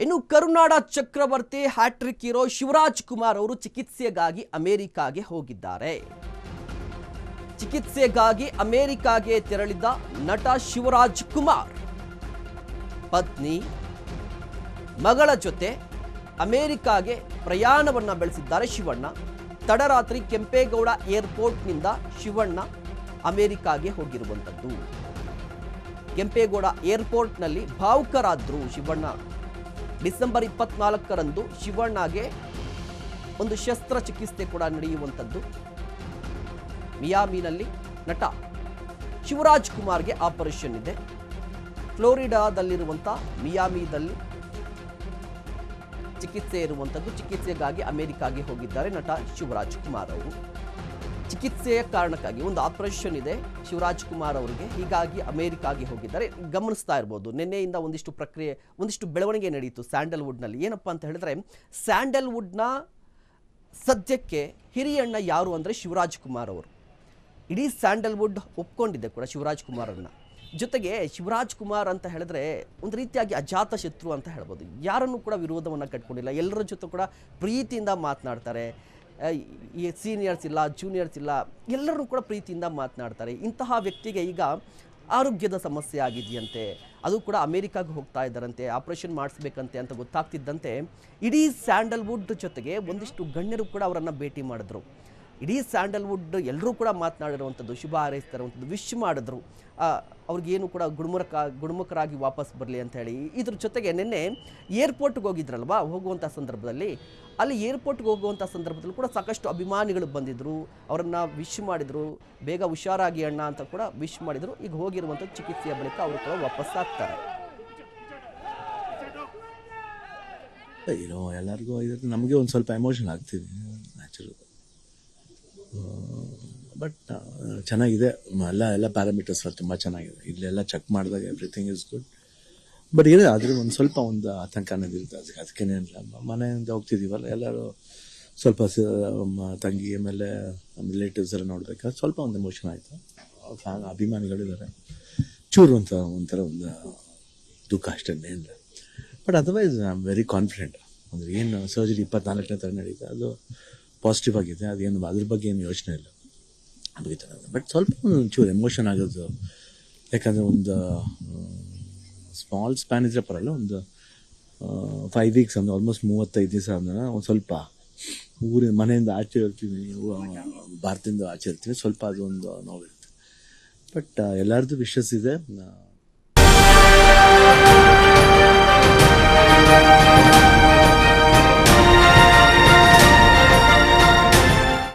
ಇನ್ನು ಕರುನಾಡ ಚಕ್ರವರ್ತಿ hat trick hero Shivraj Kumar ಅವರು ಚಿಕಿತ್ಸೆಗಾಗಿ ಅಮೆರಿಕಾಗೆ ಹೋಗಿದ್ದಾರೆ. ಚಿಕಿತ್ಸೆಗಾಗಿ ಅಮೆರಿಕಾಗೆ ತೆರಳಿದ್ದ ನಟ ಶಿವರಾಜ್ ಕುಮಾರ್ ಪತ್ನಿ ಮಗಳ ಜೊತೆ ಅಮೆರಿಕಾಗೆ ಪ್ರಯಾಣವನ್ನ ಬೆಳೆಸಿದ್ದಾರೆ ಶಿವಣ್ಣ. ತಡರಾತ್ರಿ ಕೆಂಪೇಗೌಡ ಏರ್ಪೋರ್ಟ್ನಿಂದ ಶಿವಣ್ಣ ಅಮೆರಿಕಾಗೆ ಹೋಗಿರುವಂಥದ್ದು. ಕೆಂಪೇಗೌಡ ಏರ್ಪೋರ್ಟ್ನಲ್ಲಿ ಭಾವುಕರಾದ್ರು ಶಿವಣ್ಣ. ಡಿಸೆಂಬರ್ 24ರಂದು ಶಿವಣ್ಣಗೆ ಒಂದು ಶಸ್ತ್ರಚಿಕಿತ್ಸೆ ಕೂಡ ನಡೆಯುವಂಥದ್ದು. ಮಿಯಾಮಿನಲ್ಲಿ ನಟ ಶಿವರಾಜ್ ಕುಮಾರ್ಗೆ ಆಪರೇಷನ್ ಇದೆ. ಫ್ಲೋರಿಡಾದಲ್ಲಿರುವಂಥ ಮಿಯಾಮಿದಲ್ಲಿ ಚಿಕಿತ್ಸೆ ಇರುವಂಥದ್ದು. ಚಿಕಿತ್ಸೆಗಾಗಿ ಅಮೆರಿಕಾಗೆ ಹೋಗಿದ್ದಾರೆ ನಟ ಶಿವರಾಜ್ ಕುಮಾರ್ ಅವರು. ಚಿಕಿತ್ಸೆಯ ಕಾರಣಕ್ಕಾಗಿ ಒಂದು ಆಪರೇಷನ್ ಇದೆ ಶಿವರಾಜ್ ಕುಮಾರ್ ಅವರಿಗೆ, ಹೀಗಾಗಿ ಅಮೆರಿಕಾಗೆ ಹೋಗಿದ್ದಾರೆ. ಗಮನಿಸ್ತಾ ಇರ್ಬೋದು, ನಿನ್ನೆಯಿಂದ ಒಂದಿಷ್ಟು ಬೆಳವಣಿಗೆ ನಡೆಯಿತು ಸ್ಯಾಂಡಲ್ವುಡ್ನಲ್ಲಿ. ಏನಪ್ಪ ಅಂತ ಹೇಳಿದ್ರೆ, ಸ್ಯಾಂಡಲ್ವುಡ್ನ ಸದ್ಯಕ್ಕೆ ಹಿರಿಯಣ್ಣ ಯಾರು ಅಂದರೆ ಶಿವರಾಜ್ ಕುಮಾರ್ ಅವರು. ಇಡೀ ಸ್ಯಾಂಡಲ್ವುಡ್ ಒಪ್ಕೊಂಡಿದೆ ಕೂಡ ಶಿವರಾಜ್ ಕುಮಾರನ್ನ. ಜೊತೆಗೆ ಶಿವರಾಜ್ ಕುಮಾರ್ ಅಂತ ಹೇಳಿದ್ರೆ ಒಂದು ರೀತಿಯಾಗಿ ಅಜಾತ ಶತ್ರು ಅಂತ ಹೇಳ್ಬೋದು. ಯಾರನ್ನು ಕೂಡ ವಿರೋಧವನ್ನು ಕಟ್ಕೊಂಡಿಲ್ಲ, ಎಲ್ಲರ ಜೊತೆ ಕೂಡ ಪ್ರೀತಿಯಿಂದ ಮಾತನಾಡ್ತಾರೆ. ಈ ಸೀನಿಯರ್ಸ್ ಇಲ್ಲ, ಜೂನಿಯರ್ಸ್ ಇಲ್ಲ, ಎಲ್ಲರೂ ಕೂಡ ಪ್ರೀತಿಯಿಂದ ಮಾತನಾಡ್ತಾರೆ. ಇಂತಹ ವ್ಯಕ್ತಿಗೆ ಈಗ ಆರೋಗ್ಯದ ಸಮಸ್ಯೆ ಆಗಿದೆಯಂತೆ, ಅದು ಕೂಡ ಅಮೆರಿಕಾಗೆ ಹೋಗ್ತಾ ಇದ್ದಾರಂತೆ, ಆಪರೇಷನ್ ಮಾಡಿಸ್ಬೇಕಂತೆ ಅಂತ ಗೊತ್ತಾಗ್ತಿದ್ದಂತೆ ಇಡೀ ಸ್ಯಾಂಡಲ್ವುಡ್ ಜೊತೆಗೆ ಒಂದಿಷ್ಟು ಗಣ್ಯರು ಕೂಡ ಅವರನ್ನು ಭೇಟಿ ಮಾಡಿದ್ರು. ಇಡೀ ಸ್ಯಾಂಡಲ್ವುಡ್ ಎಲ್ಲರೂ ಕೂಡ ಮಾತನಾಡಿರುವಂಥದ್ದು, ಶುಭ ಹಾರೈಸ್ತಿರುವಂಥದ್ದು, ವಿಶ್ ಮಾಡಿದ್ರು. ಅವ್ರಿಗೇನು ಕೂಡ ಗುಣಮುಖರಾಗಿ ವಾಪಸ್ ಬರಲಿ ಅಂತ ಹೇಳಿ. ಇದ್ರ ಜೊತೆಗೆ ನಿನ್ನೆ ಏರ್ಪೋರ್ಟ್ಗೆ ಹೋಗಿದ್ರಲ್ವಾ, ಹೋಗುವಂಥ ಸಂದರ್ಭದಲ್ಲಿ ಅಲ್ಲಿ ಏರ್ಪೋರ್ಟ್ಗೆ ಹೋಗುವಂಥ ಸಂದರ್ಭದಲ್ಲಿ ಕೂಡ ಸಾಕಷ್ಟು ಅಭಿಮಾನಿಗಳು ಬಂದಿದ್ದರು, ಅವರನ್ನು ವಿಶ್ ಮಾಡಿದರು. ಬೇಗ ಹುಷಾರಾಗಿ ಅಣ್ಣ ಅಂತ ಕೂಡ ವಿಶ್ ಮಾಡಿದರು. ಈಗ ಹೋಗಿರುವಂಥ ಚಿಕಿತ್ಸೆಯ ಬಳಿಕ ಅವರು ಕೂಡ ವಾಪಸ್ ಆಗ್ತಾರೆ. ಎಲ್ಲರಿಗೂ ನಮಗೆ ಒಂದು ಸ್ವಲ್ಪ ಎಮೋಷನ್ ಆಗ್ತಿದೆ, ನ್ಯಾಚುರಲ್. ಬಟ್ ಚೆನ್ನಾಗಿದೆ, ಎಲ್ಲ ಪ್ಯಾರಾಮೀಟರ್ಸ್ ತುಂಬ ಚೆನ್ನಾಗಿದೆ. ಇಲ್ಲೆಲ್ಲ ಚೆಕ್ ಮಾಡಿದಾಗ ಎವ್ರಿಥಿಂಗ್ ಇಸ್ ಗುಡ್. ಬಟ್ ಇದೆ, ಆದರೆ ಒಂದು ಆತಂಕ ಅನ್ನೋದಿರುತ್ತೆ. ಅದಕ್ಕೇನಿಲ್ಲ, ಮನೆಯಿಂದ ಹೋಗ್ತಿದ್ದೀವಲ್ಲ, ಎಲ್ಲರೂ ಸ್ವಲ್ಪ ತಂಗಿ ಆಮೇಲೆ ರಿಲೇಟಿವ್ಸ್ ಎಲ್ಲ ನೋಡ್ಬೇಕಾದ್ರೆ ಸ್ವಲ್ಪ ಒಂದು ಎಮೋಷನ್ ಆಯಿತು. ಅಭಿಮಾನಿಗಳಿದ್ದಾರೆ, ಚೂರು ಒಂಥರ ಒಂದು ದುಃಖ ಅಷ್ಟೇ ಏನಿಲ್ಲ. But otherwise I am very confident. ಅಂದರೆ ಏನು ಸರ್ಜರಿ 24ನೇ ತರ ನಡೀತೆ, ಅದು ಪಾಸಿಟಿವ್ ಆಗಿದೆ. ಅದೇನು ಅದ್ರ ಬಗ್ಗೆ ಏನು ಯೋಚನೆ ಇಲ್ಲ, ಮುಗಿತ. ಬಟ್ ಸ್ವಲ್ಪ ಒಂಚೂರು ಎಮೋಷನ್ ಆಗೋದು, ಯಾಕಂದರೆ ಒಂದು ಸ್ಮಾಲ್ ಸ್ಪ್ಯಾನ್ ಇದ್ರೆ ಪರಲ್ಲ, ಒಂದು 5 ವೀಕ್ಸ್ ಅಂದರೆ ಆಲ್ಮೋಸ್ಟ್ 35 ದಿವಸ ಅಂದರೆ ಒಂದು ಸ್ವಲ್ಪ ಮನೆಯಿಂದ ಆಚೆ ಇರ್ತೀವಿ, ಭಾರತದಿಂದ ಆಚೆ ಇರ್ತೀವಿ, ಸ್ವಲ್ಪ ಅದೊಂದು ನೋವಿರುತ್ತೆ. ಬಟ್ ಎಲ್ಲರದ್ದು ವಿಶಸ್ ಇದೆ.